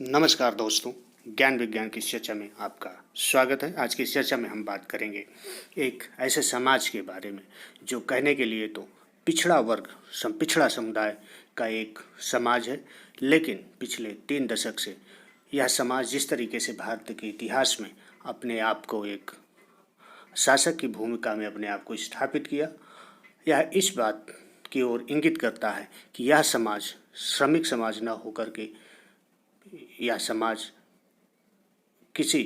नमस्कार दोस्तों, ज्ञान विज्ञान की चर्चा में आपका स्वागत है। आज की चर्चा में हम बात करेंगे एक ऐसे समाज के बारे में जो कहने के लिए तो पिछड़ा वर्ग पिछड़ा समुदाय का एक समाज है, लेकिन पिछले 3 दशक से यह समाज जिस तरीके से भारत के इतिहास में अपने आप को एक शासक की भूमिका में अपने आप को स्थापित किया, यह इस बात की ओर इंगित करता है कि यह समाज श्रमिक समाज न होकर के यह समाज किसी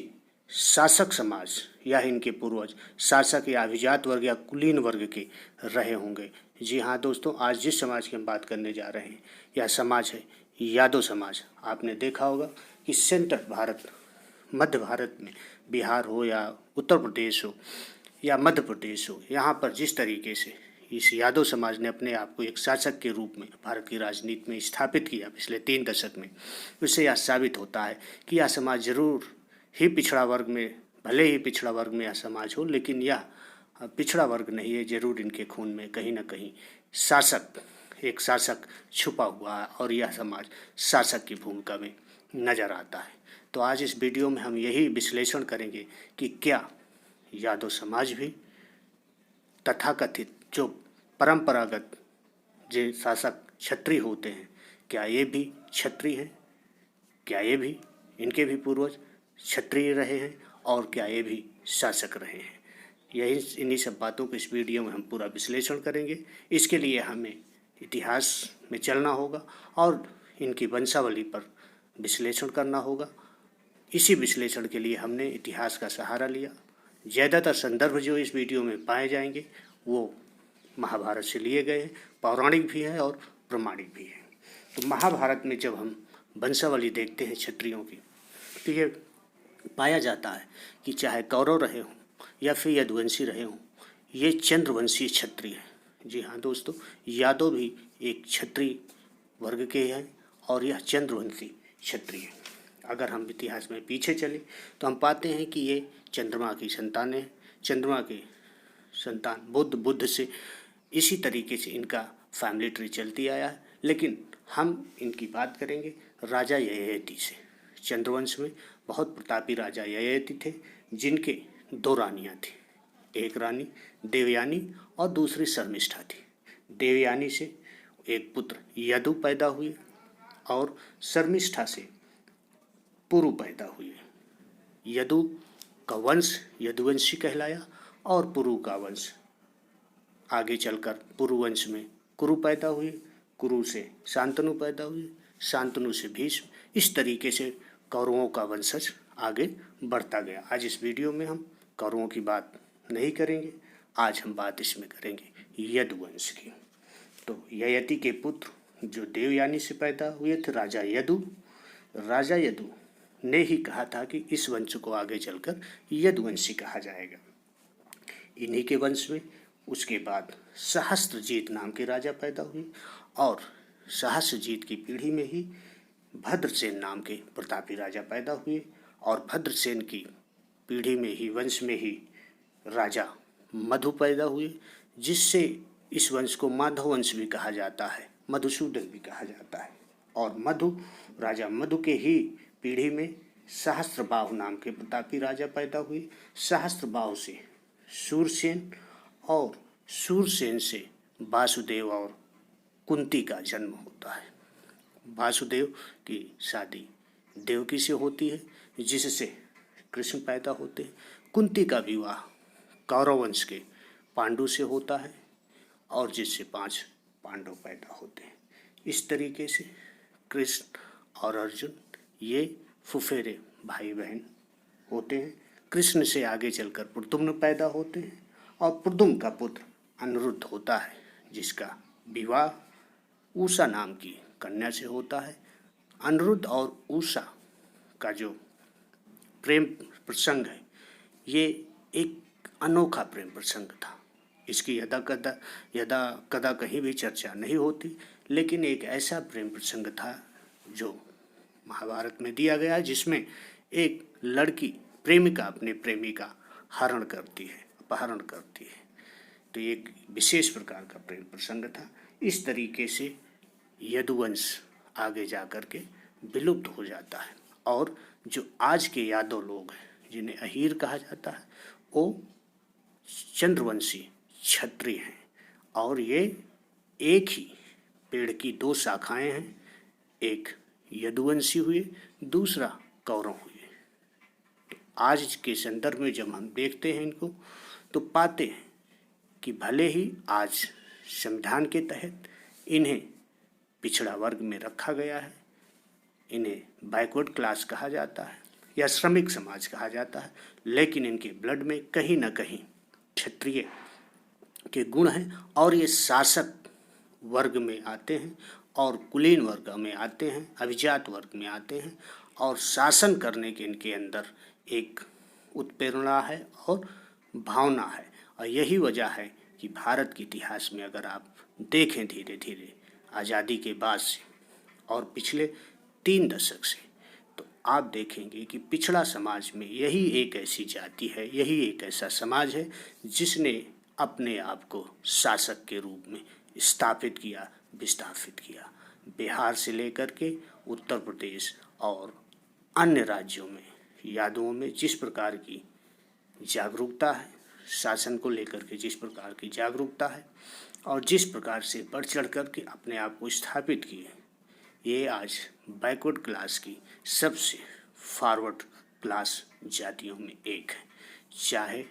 शासक समाज या इनके पूर्वज शासक या अभिजात वर्ग या कुलीन वर्ग के रहे होंगे। जी हाँ दोस्तों, आज जिस समाज की हम बात करने जा रहे हैं यह समाज है यादव समाज। आपने देखा होगा कि सेंट्रल भारत, मध्य भारत में बिहार हो या उत्तर प्रदेश हो या मध्य प्रदेश हो, यहाँ पर जिस तरीके से इस यादव समाज ने अपने आप को एक शासक के रूप में भारत की राजनीति में स्थापित किया पिछले 3 दशक में, उससे यह साबित होता है कि यह समाज जरूर ही पिछड़ा वर्ग में, भले ही पिछड़ा वर्ग में यह समाज हो, लेकिन यह पिछड़ा वर्ग नहीं है। जरूर इनके खून में कहीं ना कहीं एक शासक छुपा हुआ है और यह समाज शासक की भूमिका में नजर आता है। तो आज इस वीडियो में हम यही विश्लेषण करेंगे कि क्या यादव समाज भी तथाकथित जो परंपरागत जो शासक क्षत्रिय होते हैं, क्या ये भी क्षत्रिय हैं? क्या ये भी, इनके भी पूर्वज क्षत्रिय रहे हैं और क्या ये भी शासक रहे हैं? यही इन्हीं सब बातों को इस वीडियो में हम पूरा विश्लेषण करेंगे। इसके लिए हमें इतिहास में चलना होगा और इनकी वंशावली पर विश्लेषण करना होगा। इसी विश्लेषण के लिए हमने इतिहास का सहारा लिया। ज़्यादातर संदर्भ जो इस वीडियो में पाए जाएंगे वो महाभारत से लिए गए हैं, पौराणिक भी है और प्रमाणिक भी है। तो महाभारत में जब हम वंशावली देखते हैं क्षत्रियों की, तो ये पाया जाता है कि चाहे कौरव रहे हों या फिर यदुवंशी रहे हों, ये चंद्रवंशी क्षत्रिय है। जी हाँ दोस्तों, यादव भी एक क्षत्रिय वर्ग के हैं और यह चंद्रवंशी क्षत्रिय है। अगर हम इतिहास में पीछे चले तो हम पाते हैं कि ये चंद्रमा की संतान है, चंद्रमा के संतान बुद्ध से इसी तरीके से इनका फैमिली ट्री चलती आया है। लेकिन हम इनकी बात करेंगे राजा ययाति से। चंद्रवंश में बहुत प्रतापी राजा ययाति थे, जिनके 2 रानियाँ थी। एक रानी देवयानी और दूसरी शर्मिष्ठा थी। देवयानी से एक पुत्र यदु पैदा हुए और शर्मिष्ठा से पुरु पैदा हुए। यदु का वंश यदुवंशी कहलाया और पुरु का वंश आगे चलकर पुरुवंश में कुरु पैदा हुए, कुरु से शांतनु पैदा हुए, शांतनु से भीष्म। इस तरीके से कौरवों का वंशज आगे बढ़ता गया। आज इस वीडियो में हम कौरवों की बात नहीं करेंगे, आज हम बात इसमें करेंगे यदुवंश की। तो ययाति के पुत्र जो देवयानी से पैदा हुए थे राजा यदु ने ही कहा था कि इस वंश को आगे चलकर यदुवंशी कहा जाएगा। इन्हीं के वंश में उसके बाद सहस्त्रजीत नाम के राजा पैदा हुए और सहस्त्रजीत की पीढ़ी में ही भद्रसेन नाम के प्रतापी राजा पैदा हुए और भद्रसेन की पीढ़ी में ही, वंश में ही राजा मधु पैदा हुए, जिससे इस वंश को माधव वंश भी कहा जाता है, मधुसूदन भी कहा जाता है। और राजा मधु के ही पीढ़ी में सहस्त्रबाहु नाम के प्रतापी राजा पैदा हुए। सहस्त्रबाहु से शूरसेन और शूरसेन से वासुदेव और कुंती का जन्म होता है। वासुदेव की शादी देवकी से होती है, जिससे कृष्ण पैदा होते हैं। कुंती का विवाह कौरव वंश के पांडु से होता है और जिससे 5 पांडव पैदा होते हैं। इस तरीके से कृष्ण और अर्जुन ये फुफेरे भाई बहन होते हैं। कृष्ण से आगे चलकर प्रद्युम्न पैदा होते हैं और प्रद्युम्न का पुत्र अनिरुद्ध होता है, जिसका विवाह उषा नाम की कन्या से होता है। अनिरुद्ध और उषा का जो प्रेम प्रसंग है, ये एक अनोखा प्रेम प्रसंग था। इसकी यदा कदा कहीं भी चर्चा नहीं होती, लेकिन एक ऐसा प्रेम प्रसंग था जो महाभारत में दिया गया, जिसमें एक लड़की प्रेमिका अपने प्रेमी का अपहरण करती है। तो एक विशेष प्रकार का प्रेम प्रसंग था। इस तरीके से यदुवंश आगे जा कर के विलुप्त हो जाता है। और जो आज के यादव लोग हैं जिन्हें अहीर कहा जाता है वो चंद्रवंशी क्षत्रिय हैं। और ये एक ही पेड़ की दो शाखाएं हैं, एक यदुवंशी हुए, दूसरा कौरव हुए। तो आज के संदर्भ में जब हम देखते हैं इनको तो पाते हैं कि भले ही आज संविधान के तहत इन्हें पिछड़ा वर्ग में रखा गया है, इन्हें बैकवर्ड क्लास कहा जाता है या श्रमिक समाज कहा जाता है, लेकिन इनके ब्लड में कहीं ना कहीं क्षत्रिय के गुण हैं और ये शासक वर्ग में आते हैं और कुलीन वर्ग में आते हैं, अभिजात वर्ग में आते हैं और शासन करने के इनके अंदर एक उत्प्रेरणा है और भावना है। और यही वजह है कि भारत के इतिहास में अगर आप देखें धीरे धीरे आज़ादी के बाद से और पिछले 3 दशक से, तो आप देखेंगे कि पिछड़ा समाज में यही एक ऐसी जाति है, यही एक ऐसा समाज है जिसने अपने आप को शासक के रूप में स्थापित किया, विस्थापित किया। बिहार से लेकर के उत्तर प्रदेश और अन्य राज्यों में यादवों में जिस प्रकार की जागरूकता है, शासन को लेकर के जिस प्रकार की जागरूकता है और जिस प्रकार से बढ़ चढ़ कर के अपने आप को स्थापित किए, ये आज बैकवर्ड क्लास की सबसे फॉरवर्ड क्लास जातियों में एक है। चाहे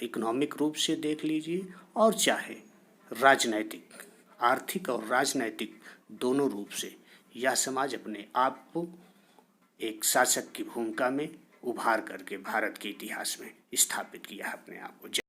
इकोनॉमिक रूप से देख लीजिए और चाहे राजनैतिक, आर्थिक और राजनैतिक दोनों रूप से यह समाज अपने आप को एक शासक की भूमिका में उभार करके भारत के इतिहास में स्थापित किया है अपने आप को।